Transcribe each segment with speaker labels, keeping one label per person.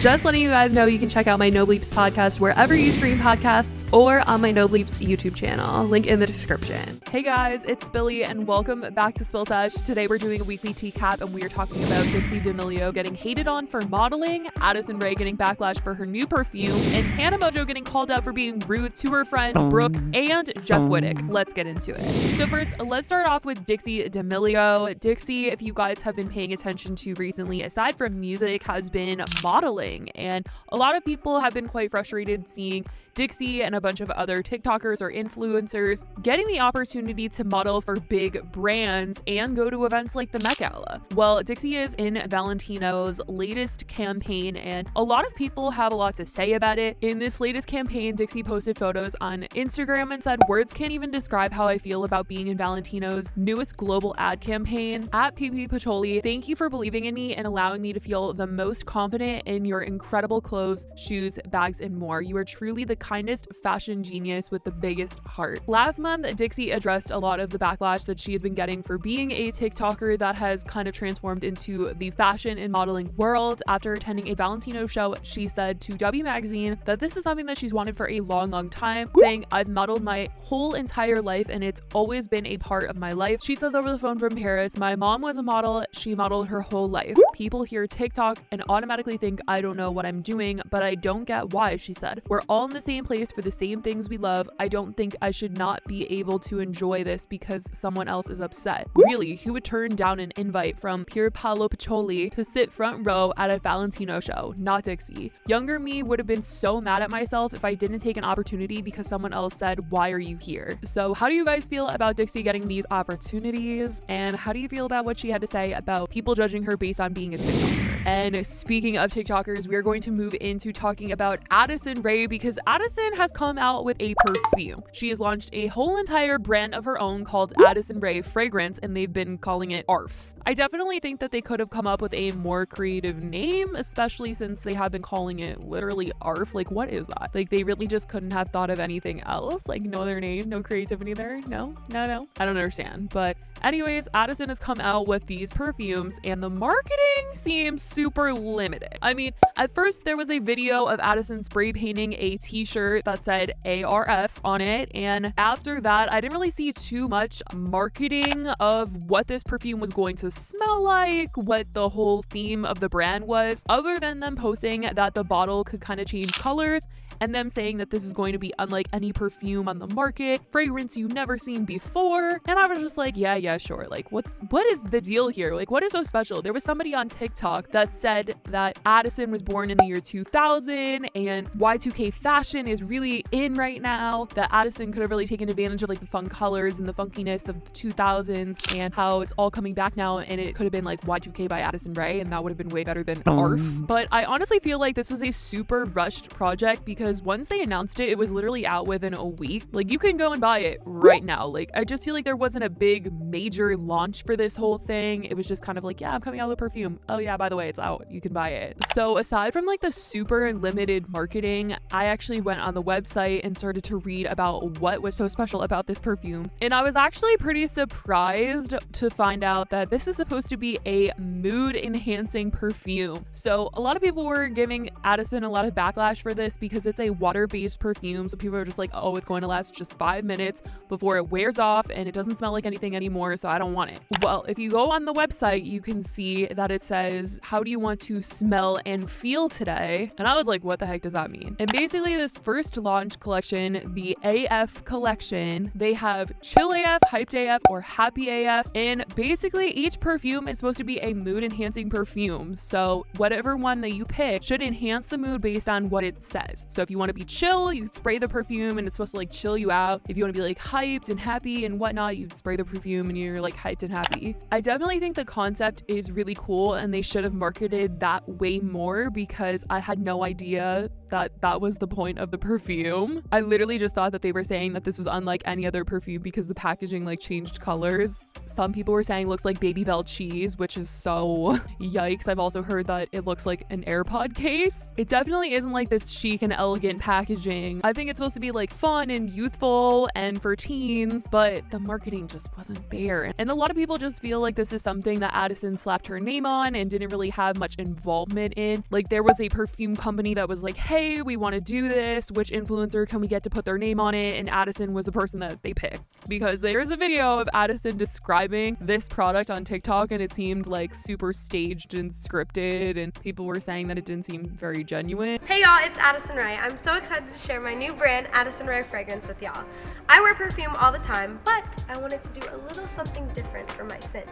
Speaker 1: Just letting you guys know you can check out my No Bleeps podcast wherever you stream podcasts or on my No Bleeps YouTube channel. Link in the description. Hey guys, it's Billy and welcome back to Sesh. Today we're doing a weekly TCAP and we are talking about Dixie D'Amelio getting hated on for modeling, Addison Rae getting backlash for her new perfume, and Tana Mojo getting called out for being rude to her friend Brooke and Jeff Wittick. Let's get into it. So first, let's start off with Dixie D'Amelio. Dixie, if you guys have been paying attention to recently, aside from music, has been modeling. And a lot of people have been quite frustrated seeing Dixie and a bunch of other TikTokers or influencers getting the opportunity to model for big brands and go to events like the Met Gala. Well, Dixie is in Valentino's latest campaign and a lot of people have a lot to say about it. In this latest campaign, Dixie posted photos on Instagram and said, "Words can't even describe how I feel about being in Valentino's newest global ad campaign. At PP Pacholi, thank you for believing in me and allowing me to feel the most confident in your incredible clothes, shoes, bags, and more. You are truly the kindest fashion genius with the biggest heart." Last month, Dixie addressed a lot of the backlash that she has been getting for being a TikToker that has kind of transformed into the fashion and modeling world. After attending a Valentino show, she said to W Magazine that this is something that she's wanted for a long time, saying, "I've modeled my whole entire life and it's always been a part of my life." She says over the phone from Paris, "My mom was a model. She modeled her whole life. People hear TikTok and automatically think I don't know what I'm doing, but I don't get why," she said. "We're all in the same place for the same things we love. I don't think I should not be able to enjoy this because someone else is upset." Really, who would turn down an invite from Pier Paolo Pacholi to sit front row at a Valentino show? Not Dixie. Younger me would have been so mad at myself if I didn't take an opportunity because someone else said, "Why are you here?" So how do you guys feel about Dixie getting these opportunities? And how do you feel about what she had to say about people judging her based on being a TikToker? And speaking of TikTokers, we are going to move into talking about Addison Rae because Addison has come out with a perfume. She has launched a whole entire brand of her own called Addison Rae Fragrance, and they've been calling it ARF. I definitely think that they could have come up with a more creative name, especially since they have been calling it literally ARF. Like, what is that? Like, they really just couldn't have thought of anything else? Like, no other name, no creativity there? No. I don't understand. But anyways, Addison has come out with these perfumes and the marketing seems super limited. I mean, at first there was a video of Addison spray painting a t-shirt that said ARF on it. And after that, I didn't really see too much marketing of what this perfume was going to smell like, what the whole theme of the brand was, other than them posting that the bottle could kind of change colors and them saying that this is going to be unlike any perfume on the market, fragrance you've never seen before. And I was just like, yeah, sure. Like, what is the deal here? Like, what is so special? There was somebody on TikTok that said that Addison was born in the year 2000 and Y2K fashion is really in right now, that Addison could have really taken advantage of like the fun colors and the funkiness of the 2000s and how it's all coming back now, and it could have been like Y2K by Addison Rae and that would have been way better than ARF. But I honestly feel like this was a super rushed project because once they announced it, it was literally out within a week. Like, you can go and buy it right now. Like, I just feel like there wasn't a big major launch for this whole thing. It was just kind of like, yeah, I'm coming out with a perfume. Oh yeah, by the way, it's out. You can buy it. So aside from like the super limited marketing, I actually went on the website and started to read about what was so special about this perfume. And I was actually pretty surprised to find out that this is supposed to be a mood enhancing perfume. So a lot of people were giving Addison a lot of backlash for this because it's a water-based perfume. So people are just like, oh, it's going to last just 5 minutes before it wears off and it doesn't smell like anything anymore, so I don't want it. Well, if you go on the website, you can see that it says, "How do you want to smell and feel today?" And I was like, what the heck does that mean? And basically this first launch collection, the AF collection, they have Chill AF, Hyped AF, or Happy AF. And basically each perfume is supposed to be a mood enhancing perfume. So whatever one that you pick should enhance the mood based on what it says. So if you want to be chill, you spray the perfume and it's supposed to like chill you out. If you want to be like hyped and happy and whatnot, you spray the perfume and you're like hyped and happy. I definitely think the concept is really cool and they should have marketed that way more because I had no idea that was the point of the perfume. I literally just thought that they were saying that this was unlike any other perfume because the packaging like changed colors. Some people were saying it looks like Baby Bell cheese, which is yikes. I've also heard that it looks like an AirPod case. It definitely isn't like this chic and elegant elegant packaging. I think it's supposed to be like fun and youthful and for teens, but the marketing just wasn't there. And a lot of people just feel like this is something that Addison slapped her name on and didn't really have much involvement in. Like there was a perfume company that was like, hey, we want to do this. Which influencer can we get to put their name on it? And Addison was the person that they picked, because there's a video of Addison describing this product on TikTok and it seemed like super staged and scripted, and people were saying that it didn't seem very genuine.
Speaker 2: Hey y'all, it's Addison Rae. I'm so excited to share my new brand, Addison Rae fragrance, with y'all. I wear perfume all the time, but I wanted to do a little something different for my scent.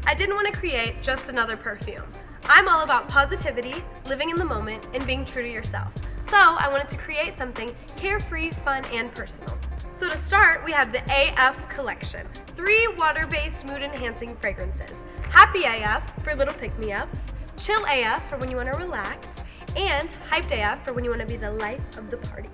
Speaker 2: I didn't want to create just another perfume. I'm all about positivity, living in the moment, and being true to yourself. So I wanted to create something carefree, fun, and personal. So to start, we have the AF collection. 3 water-based mood-enhancing fragrances. Happy AF for little pick-me-ups, Chill AF for when you want to relax, and Hyped AF for when you want to be the life of the party.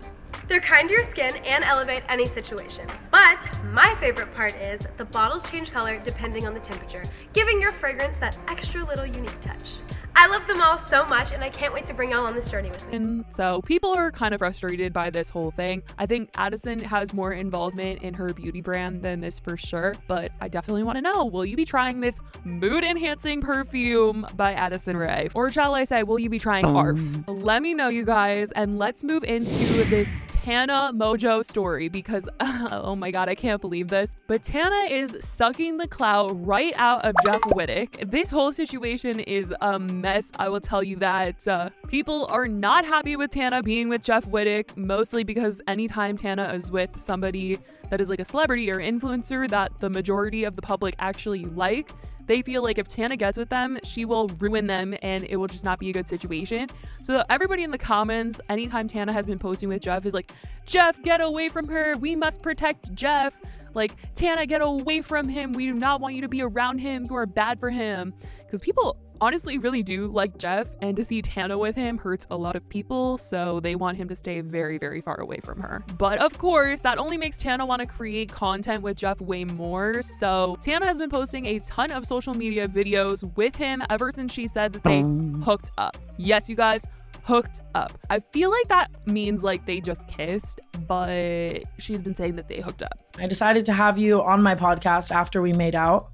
Speaker 2: They're kind to your skin and elevate any situation. But my favorite part is the bottles change color depending on the temperature, giving your fragrance that extra little unique touch. I love them all so much, and I can't wait to bring y'all on this journey with me.
Speaker 1: And so people are kind of frustrated by this whole thing. I think Addison has more involvement in her beauty brand than this for sure, but I definitely want to know, will you be trying this mood enhancing perfume by Addison Rae? Or shall I say, will you be trying ARF? Let me know, you guys, and let's move into this Tana Mojo story, because oh my god, I can't believe this, but Tana is sucking the clout right out of Jeff Wittek. This whole situation is a mess, I will tell you that. People are not happy with Tana being with Jeff Wittek, mostly because anytime Tana is with somebody that is like a celebrity or influencer that the majority of the public actually like, they feel like if Tana gets with them, she will ruin them and it will just not be a good situation. So everybody in the comments, anytime Tana has been posting with Jeff, is like, Jeff, get away from her. We must protect Jeff. Like, Tana, get away from him. We do not want you to be around him. You are bad for him. Because people honestly really do like Jeff, and to see Tana with him hurts a lot of people, so they want him to stay very, very far away from her. But of course, that only makes Tana want to create content with Jeff way more. So Tana has been posting a ton of social media videos with him ever since she said that they hooked up. Yes, you guys, hooked up. I feel like that means like they just kissed, but she's been saying that they hooked up.
Speaker 3: I decided to have you on my podcast after we made out.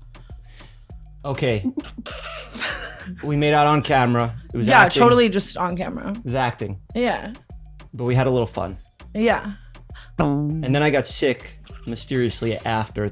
Speaker 4: Okay. We made out on camera. It was
Speaker 3: acting. Totally just on camera.
Speaker 4: It was acting.
Speaker 3: Yeah.
Speaker 4: But we had a little fun.
Speaker 3: Yeah.
Speaker 4: And then I got sick mysteriously after.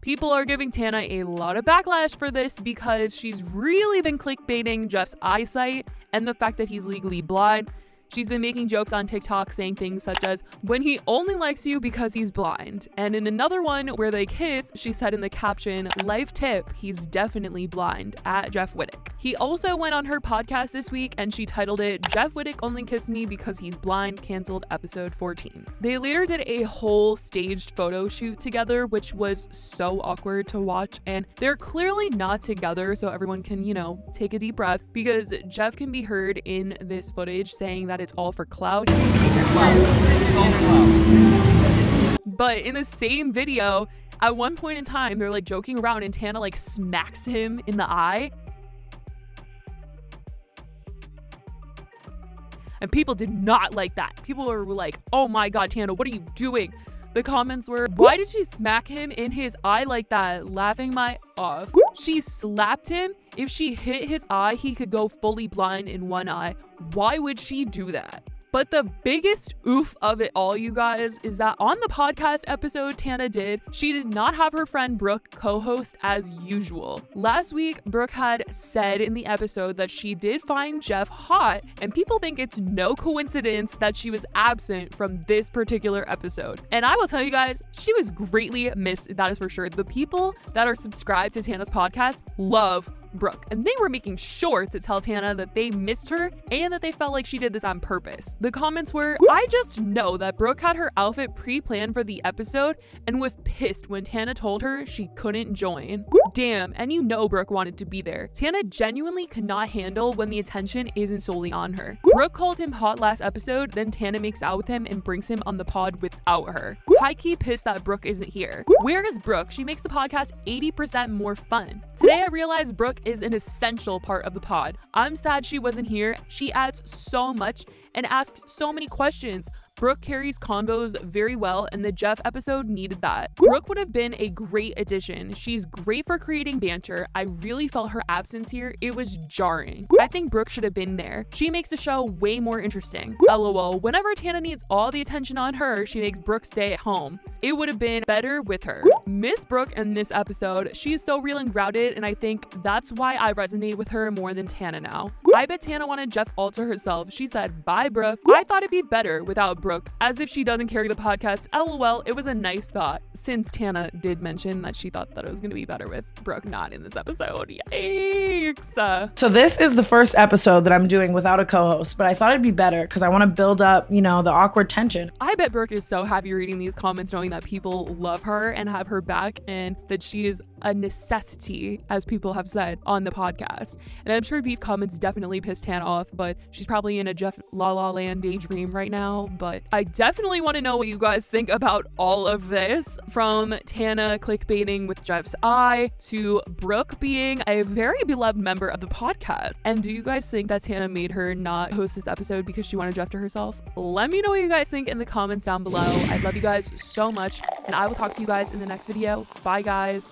Speaker 1: People are giving Tana a lot of backlash for this because she's really been clickbaiting Jeff's eyesight and the fact that he's legally blind. She's been making jokes on TikTok saying things such as, when he only likes you because he's blind. And in another one where they kiss, she said in the caption, life tip, he's definitely blind, at Jeff Wittek. He also went on her podcast this week and she titled it, Jeff Wittek only kissed me because he's blind, canceled episode 14. They later did a whole staged photo shoot together, which was so awkward to watch, and they're clearly not together, so everyone can, you know, take a deep breath, because Jeff can be heard in this footage saying that it's all for clout. But in the same video, at one point in time, they're like joking around and Tana like smacks him in the eye. And people did not like that. People were like, oh my god, Tana, what are you doing? The comments were, why did she smack him in his eye like that? Laughing my off. She slapped him. If she hit his eye, he could go fully blind in one eye. Why would she do that? But the biggest oof of it all, you guys, is that on the podcast episode Tana did, she did not have her friend Brooke co-host as usual. Last week, Brooke had said in the episode that she did find Jeff hot, and people think it's no coincidence that she was absent from this particular episode. And I will tell you guys, she was greatly missed, that is for sure. The people that are subscribed to Tana's podcast love Brooke, and they were making sure to tell Tana that they missed her and that they felt like she did this on purpose. The comments were, I just know that Brooke had her outfit pre-planned for the episode and was pissed when Tana told her she couldn't join. Damn, and you know Brooke wanted to be there. Tana genuinely cannot handle when the attention isn't solely on her. Brooke called him hot last episode, then Tana makes out with him and brings him on the pod without her. High-key pissed that Brooke isn't here. Where is Brooke? She makes the podcast 80% more fun. Today I realized Brooke is an essential part of the pod. I'm sad she wasn't here. She adds so much and asks so many questions. Brooke carries combos very well, and the Jeff episode needed that. Brooke would have been a great addition. She's great for creating banter. I really felt her absence here. It was jarring. I think Brooke should have been there. She makes the show way more interesting. LOL, whenever Tana needs all the attention on her, she makes Brooke stay at home. It would have been better with her. Miss Brooke in this episode, she's so real and grounded, and I think that's why I resonate with her more than Tana now. I bet Tana wanted Jeff all to herself. She said, bye Brooke. I thought it'd be better without Brooke, as if she doesn't carry the podcast. LOL, it was a nice thought, since Tana did mention that she thought that it was going to be better with Brooke not in this episode. Yikes.
Speaker 3: So this is the first episode that I'm doing without a co-host, but I thought it'd be better because I want to build up, the awkward tension.
Speaker 1: I bet Brooke is so happy reading these comments, knowing that people love her and have her back, and that she is a necessity, as people have said on the podcast. And I'm sure these comments definitely pissed Tana off, but she's probably in a Jeff La La Land daydream right now. But I definitely want to know what you guys think about all of this, from Tana clickbaiting with Jeff's eye to Brooke being a very beloved member of the podcast. And do you guys think that Tana made her not host this episode because she wanted Jeff to herself? Let me know what you guys think in the comments down below. I love you guys so much, and I will talk to you guys in the next video. Bye guys.